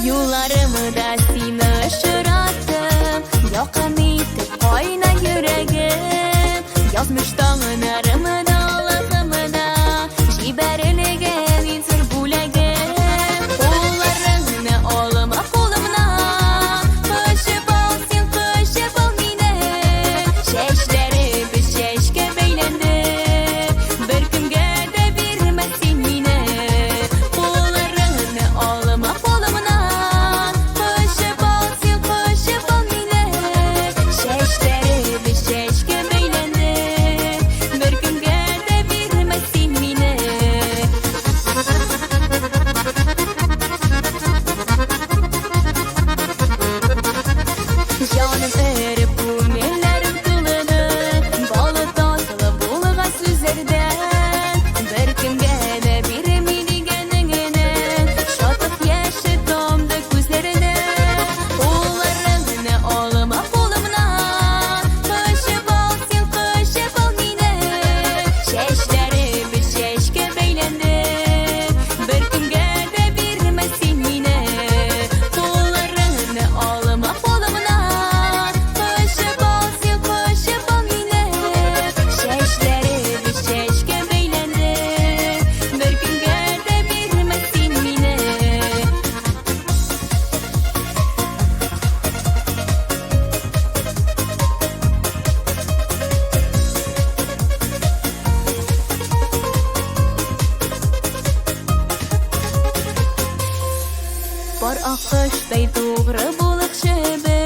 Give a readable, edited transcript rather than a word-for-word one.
Yollarımda seni şırattım, yakın etip kayna yüreğim. Yazmış dağınarımı dağlığımı da, jiberilgen intir bulegim. Kollarını olma kolumdan, kışıp al sen kışıp al mine. Şeşleri bir şeşke beylendi, bir günge de birmesin mine. Kollarını olma kolumdan, kışıp al sen kışıp al mine. Şeşleri bir şeşke beylendi, bir günge de birmesin mine. Canım erip bu mellerim kılını, balı tatlı bulga sözlerden. Bir kimge de bir minigenine, şatıp yaşı tomdu gözlerine. Kollarını olma kolumdan, kışıp al sen kışıp al mine. Şeşleri bir şeşke beylendi, bir günge de birmesin mine. Kollarını olma kolumdan, kışıp al sen kışıp al mine. Şeşleri bir şeşke beylendi, bir günge de birmesin mine. Бар акыштай тугры булык шебе,